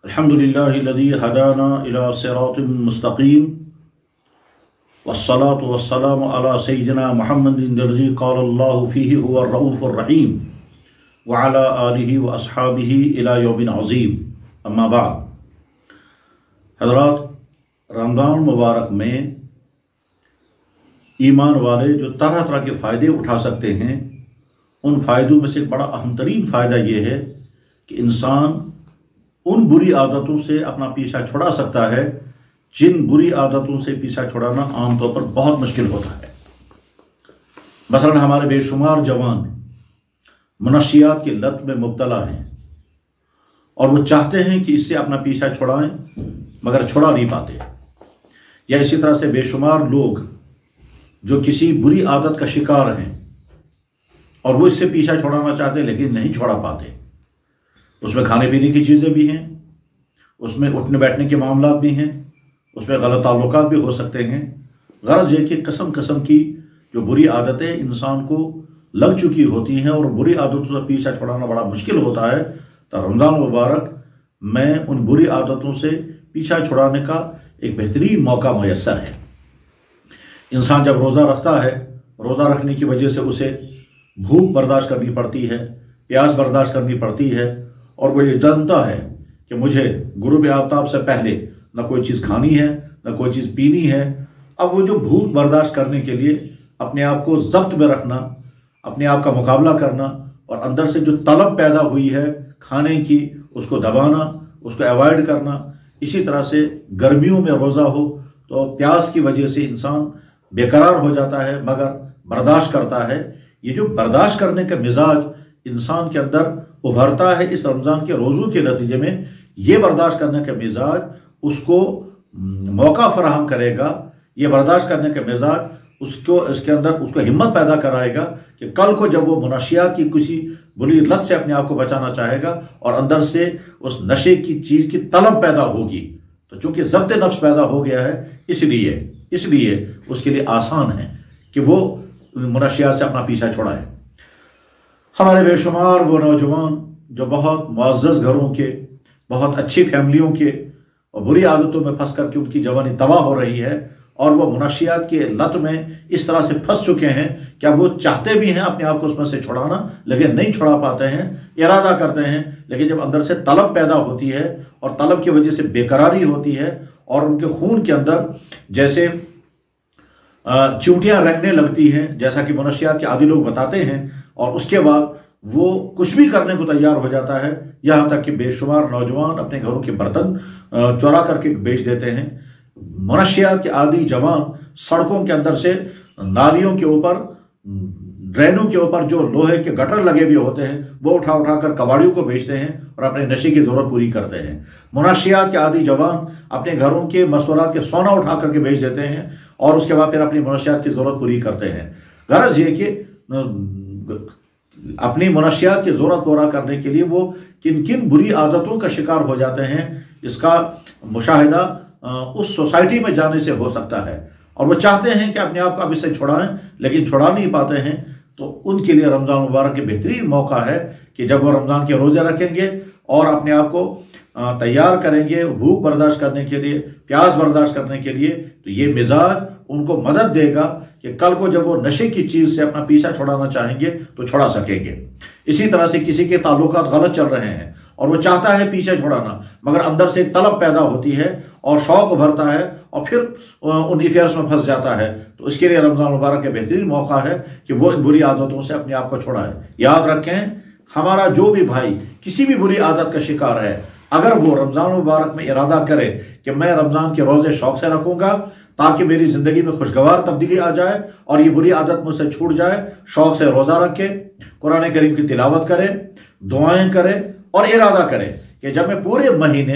अल्हम्दुलिल्लाहिल्लज़ी हदाना इला सिरातिम मुस्तक़ीम वस्सलातु वस्सलामु अला सय्यिदिना मुहम्मदिन अल्लज़ी क़ाला अल्लाहु फ़ीही हुवर रऊफ़ुर रहीम व अला आलिहि व अस्हाबिहि इला यौमिन अज़ीम अम्मा बाद। हज़रात, रमज़ान मुबारक में ईमान वाले जो तरह तरह के फ़ायदे उठा सकते हैं, उन फ़ायदों में से एक बड़ा अहम तरीन फ़ायदा ये है कि इंसान उन बुरी आदतों से अपना पीछा छुड़ा सकता है जिन बुरी आदतों से पीछा छुड़ाना आमतौर पर बहुत मुश्किल होता है। मसलन हमारे बेशुमार जवान मुनशियात की लत में मुब्तला हैं और वो चाहते हैं कि इससे अपना पीछा छुड़ाएं मगर छुड़ा नहीं पाते। या इसी तरह से बेशुमार लोग जो किसी बुरी आदत का शिकार हैं और वो इससे पीछा छुड़ाना चाहते हैं लेकिन नहीं छुड़ा पाते। उसमें खाने पीने की चीज़ें भी हैं, उसमें उठने बैठने के मामला भी हैं, उसमें गलत ताल्लुकात भी हो सकते हैं। गरज ये कि किस्म किस्म की जो बुरी आदतें इंसान को लग चुकी होती हैं और बुरी आदतों से पीछा छुड़ाना बड़ा मुश्किल होता है, तो रमज़ान मुबारक में उन बुरी आदतों से पीछा छुड़ाने का एक बेहतरीन मौका मैसर है। इंसान जब रोज़ा रखता है, रोज़ा रखने की वजह से उसे भूख बर्दाश्त करनी पड़ती है, प्यास बर्दाश्त करनी पड़ती है और वो ये जानता है कि मुझे गुरूब आफ्ताब से पहले न कोई चीज़ खानी है न कोई चीज़ पीनी है। अब वो जो भूख बर्दाश्त करने के लिए अपने आप को ज़ब्त में रखना, अपने आप का मुकाबला करना और अंदर से जो तलब पैदा हुई है खाने की, उसको दबाना, उसको अवॉइड करना। इसी तरह से गर्मियों में रोज़ा हो तो प्यास की वजह से इंसान बेकरार हो जाता है मगर बर्दाश्त करता है। ये जो बर्दाश्त करने का मिजाज इंसान के अंदर उभरता है इस रमज़ान के रोज़ों के नतीजे में, ये बर्दाश्त करने का मिजाज उसको मौका फराहम करेगा। ये बर्दाश्त करने का मिजाज उसको इसके अंदर उसको हिम्मत पैदा कराएगा कि कल को जब वो मुनशियात की किसी बुरी लत से अपने आप को बचाना चाहेगा और अंदर से उस नशे की चीज़ की तलब पैदा होगी, तो चूँकि ज़ब्त नफ्स पैदा हो गया है इसलिए उसके लिए आसान है कि वो मुनशियात से अपना पीछा छुड़ाए। हमारे बेशुमार वो नौजवान जो बहुत मुअज़्ज़ज़ घरों के, बहुत अच्छी फैमिलियों के और बुरी आदतों में फंस करके उनकी जवानी तबाह हो रही है और वो मुनशियात के लत में इस तरह से फंस चुके हैं कि अब वो चाहते भी हैं अपने आप को उसमें से छुड़ाना लेकिन नहीं छुड़ा पाते हैं, इरादा करते हैं लेकिन जब अंदर से तलब पैदा होती है और तलब की वजह से बेकरारी होती है और उनके खून के अंदर जैसे चींटियाँ रेंगने लगती हैं, जैसा कि मुनशियात के आदी लोग बताते हैं, और उसके बाद वो कुछ भी करने को तैयार हो जाता है। यहाँ तक कि बेशुमार नौजवान अपने घरों के बर्तन चुरा करके बेच देते हैं। मुनशियात के आदी जवान सड़कों के अंदर से नालियों के ऊपर, ड्रेनों के ऊपर जो लोहे के गटर लगे हुए होते हैं वो उठा कर कबाड़ियों को बेचते हैं और अपने नशे की ज़रूरत पूरी करते हैं। मुनशियात के आदी जवान अपने घरों के मसवरात के सोना उठा करके बेच देते हैं और उसके बाद फिर अपनी मुनशियात की ज़रूरत पूरी करते हैं। गरज ये कि अपनी मुनशियात की ज़रूरत पूरा करने के लिए वो किन किन बुरी आदतों का शिकार हो जाते हैं, इसका मुशाहिदा उस सोसाइटी में जाने से हो सकता है। और वो चाहते हैं कि अपने आप को अब इससे छुड़ाएं लेकिन छुड़ा नहीं पाते हैं, तो उनके लिए रमज़ान मुबारक के बेहतरीन मौका है कि जब वो रमज़ान के रोज़े रखेंगे और अपने आप को तैयार करेंगे भूख बर्दाश्त करने के लिए, प्यास बर्दाश्त करने के लिए, तो ये मिजाज उनको मदद देगा कि कल को जब वो नशे की चीज़ से अपना पीछा छुड़ाना चाहेंगे तो छुड़ा सकेंगे। इसी तरह से किसी के ताल्लुकात गलत चल रहे हैं और वो चाहता है पीछे छुड़ाना मगर अंदर से तलब पैदा होती है और शौक़ उभरता है और फिर उन अफेयर्स में फंस जाता है, तो इसके लिए रमज़ान मुबारक का बेहतरीन मौका है कि वो इन बुरी आदतों से अपने आप को छुड़ाए। याद रखें, हमारा जो भी भाई किसी भी बुरी आदत का शिकार है, अगर वो रमज़ान मुबारक में इरादा करे कि मैं रमज़ान के रोज़े शौक़ से रखूँगा ताकि मेरी ज़िंदगी में खुशगवार तब्दीली आ जाए और ये बुरी आदत मुझसे छूट जाए, शौक़ से रोज़ा रखे, कुरान करीम की तिलावत करे, दुआएं करे और इरादा करे कि जब मैं पूरे महीने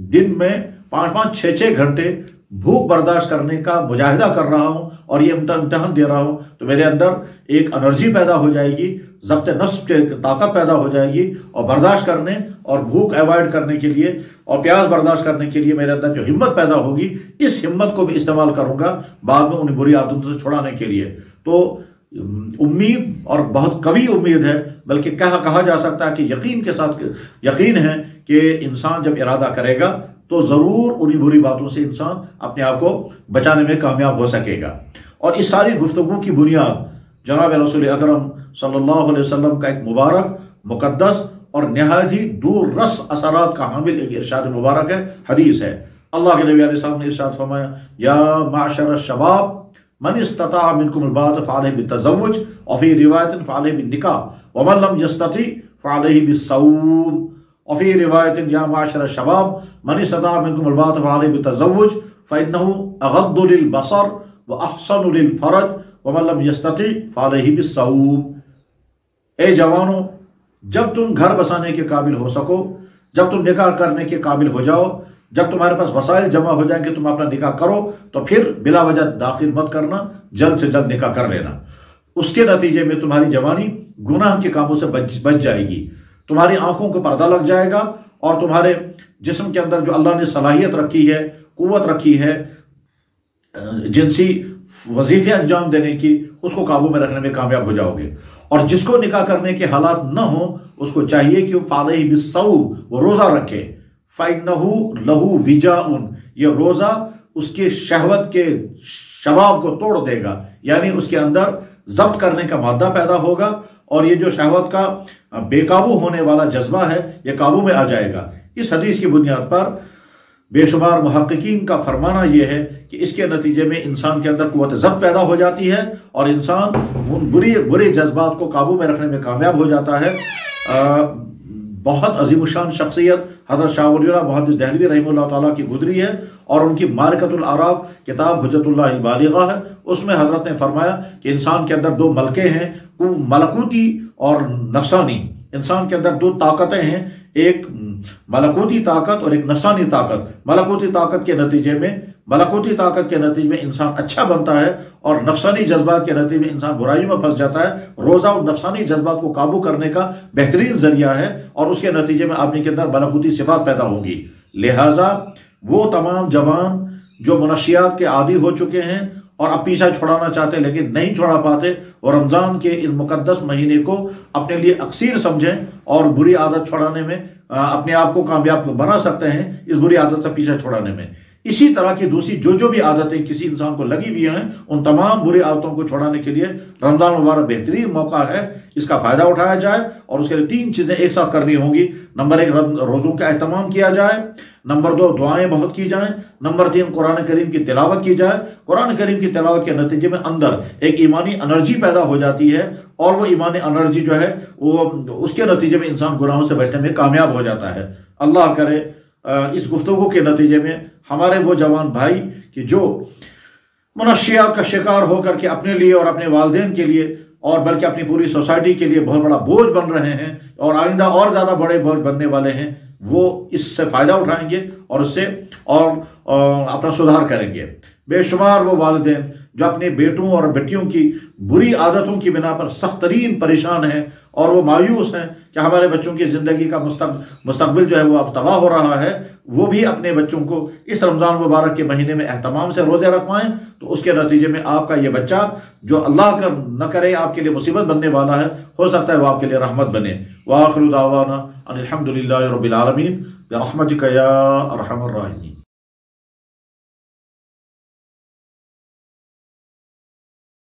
दिन में 5-5, 6-6 घंटे भूख बर्दाश्त करने का मुजाहिदा कर रहा हूँ और ये इम्तिहान दे रहा हूँ, तो मेरे अंदर एक एनर्जी पैदा हो जाएगी, ज़ब्त नफ्स की ताकत पैदा हो जाएगी और बर्दाश्त करने और भूख अवॉइड करने के लिए और प्यास बर्दाश्त करने के लिए मेरे अंदर जो हिम्मत पैदा होगी, इस हिम्मत को भी इस्तेमाल करूँगा बाद में उन बुरी आदतों से छुड़ाने के लिए। तो امید اور بہت قوی امید ہے، بلکہ کہا جا سکتا ہے کہ یقین کے ساتھ یقین ہے کہ انسان جب ارادہ کرے گا تو ضرور انہی بری باتوں سے انسان اپنے آپ کو بچانے میں کامیاب ہو سکے گا۔ اور اس ساری گفتگو کی بنیاد جناب رسول اکرم صلی اللہ علیہ وسلم کا ایک مبارک، مقدس اور نہایت ہی دور رس اثرات کا حامل ایک ارشاد مبارک ہے، حدیث ہے۔ اللہ کے نبی علیہ السلام نے ارشاد فرمایا، یا معشر الشباب من استطاع منکم الباءۃ فعلیہ بالتزوج وفی روایت فعلیہ بالنکاح ومن لم یستطع فعلیہ بالصوم وفی روایت یا معشر الشباب من استطاع منکم الباءۃ فعلیہ بالتزوج فإنہ اغض للبصر واحسن للفرج ومن لم یستطع فعلیہ بالصوم۔ اے جوانوں، جب تم گھر بسانے کے قابل ہو سکو، جب تم نکاح کرنے کے قابل ہو جاؤ، جب تمہارے پاس وسائل جمع ہو جائیں کہ تم اپنا نکاح کرو، تو پھر بلا وجہ داخل مت کرنا، جلد سے جلد نکاح کر لینا۔ اس کے نتیجے میں تمہاری جوانی گناہ کے کاموں سے بچ جائے گی، تمہاری آنکھوں کو پردہ لگ جائے گا، اور تمہارے جسم کے اندر جو اللہ نے صلاحیت رکھی ہے، قوت رکھی ہے جنسی وظیفے انجام دینے کی، اس کو قابو میں رکھنے میں کامیاب ہو جاؤ گے۔ اور جس کو نکاح کرنے کے حالات نہ ہوں، اس کو چاہیے کہ وہ فعلیہ بالصوم، وہ روزہ رکھے۔ فَإِنَّهُ لَهُ وِجَاءٌ، یہ روزہ اس کے شہوت کے شباب کو توڑ دے گا، یعنی اس کے اندر ضبط کرنے کا مادہ پیدا ہوگا، اور یہ جو شہوت کا بے قابو ہونے والا جذبہ ہے یہ قابو میں آ جائے گا۔ اس حدیث کی بنیاد پر بے شمار محققین کا فرمانا یہ ہے کہ اس کے نتیجے میں انسان کے اندر قوت ضبط پیدا ہو جاتی ہے، اور انسان ان برے جذبات کو قابو میں رکھنے میں کامیاب ہو جاتا ہے۔ بہت عظیم الشان شخصیت حضرت شاہ ولی اللہ محدث دہلوی رحمہ اللہ تعالیٰ کی گزری ہے، اور ان کی معرکۃ الاعراب کتاب حجت اللہ البالغہ ہے، اس میں حضرت نے فرمایا کہ انسان کے اندر دو ملکے ہیں، ملکوتی اور نفسانی۔ انسان کے اندر دو طاقتیں ہیں، ایک ملکوتی طاقت اور ایک نفسانی طاقت۔ ملکوتی طاقت کے نتیجے میں انسان اچھا بنتا ہے، اور نفسانی جذبات کے نتیجے میں انسان برائیوں میں پھنس جاتا ہے۔ روزہ اور نفسانی جذبات کو قابو کرنے کا بہترین ذریعہ ہے، اور اس کے نتیجے میں آدمی کے اندر ملکوتی صفات پیدا ہوں گی۔ لہٰذا وہ تمام جوان جو منشیات کے عادی ہو چکے ہیں اور اب پیچھا چھڑانا چاہتے لیکن نہیں چھڑا پاتے، اور رمضان کے ان مقدس مہینے کو اپنے لیے اکسیر سمجھیں، اور بری عادت چھڑانے میں اپنے آپ کو کامیاب بنا سکتے ہیں، اس بری عادت سے پیچھا چھڑانے میں۔ اسی طرح کی دوسری جو بھی عادتیں کسی انسان کو لگی ہوئی ہیں، ان تمام بری عادتوں کو چھڑانے کے لیے رمضان مبارک بہترین موقع ہے، اس کا فائدہ اٹھایا جائے۔ اور اس کے لیے 3 چیزیں ایک ساتھ کرنی ہوں گی۔ نمبر 1 روزوں کا اہتمام کیا جائے، نمبر 2 دعائیں بہت کی جائیں، نمبر 3 قرآن کریم کی تلاوت کی جائے۔ قرآن کریم کی تلاوت کے نتیجے میں اندر ایک ایمانی انرجی پیدا ہو جاتی ہے، اور وہ ایمانی انرجی جو ہے وہ اس کے نتیجے میں انسان گناہوں سے بچنے میں کامیاب ہو جاتا ہے۔ اللہ کرے اس گفتگو کے نتیجے میں ہمارے وہ جوان بھائی کہ جو منشیات کا شکار ہو کر کے اپنے لیے اور اپنے والدین کے لیے، اور بلکہ اپنی پوری سوسائٹی کے لیے بہت بڑا بوجھ بن رہے ہیں، اور آئندہ اور زیادہ بڑے بوجھ بننے والے ہیں، وہ اس سے فائدہ اٹھائیں گے اور اس سے اور اپنا سدھار کریں گے۔ بے شمار وہ والدین جو اپنے بیٹوں اور بیٹیوں کی بری عادتوں کی بنا پر سخت ترین پریشان ہیں، اور وہ مایوس ہیں کہ ہمارے بچوں کی زندگی کا مستقبل جو ہے وہ اب تباہ ہو رہا ہے، وہ بھی اپنے بچوں کو اس رمضان مبارک کے مہینے میں اہتمام سے روزے رکھوائیں، تو اس کے نتیجے میں آپ کا یہ بچہ جو اللہ کر نہ کرے آپ کے لیے مصیبت بننے والا ہے، ہو سکتا ہے وہ آپ کے لیے رحمت بنے۔ وآخر دعوانا ان الحمد للہ رب العالمین برحمتک یا ارحم الراحمین۔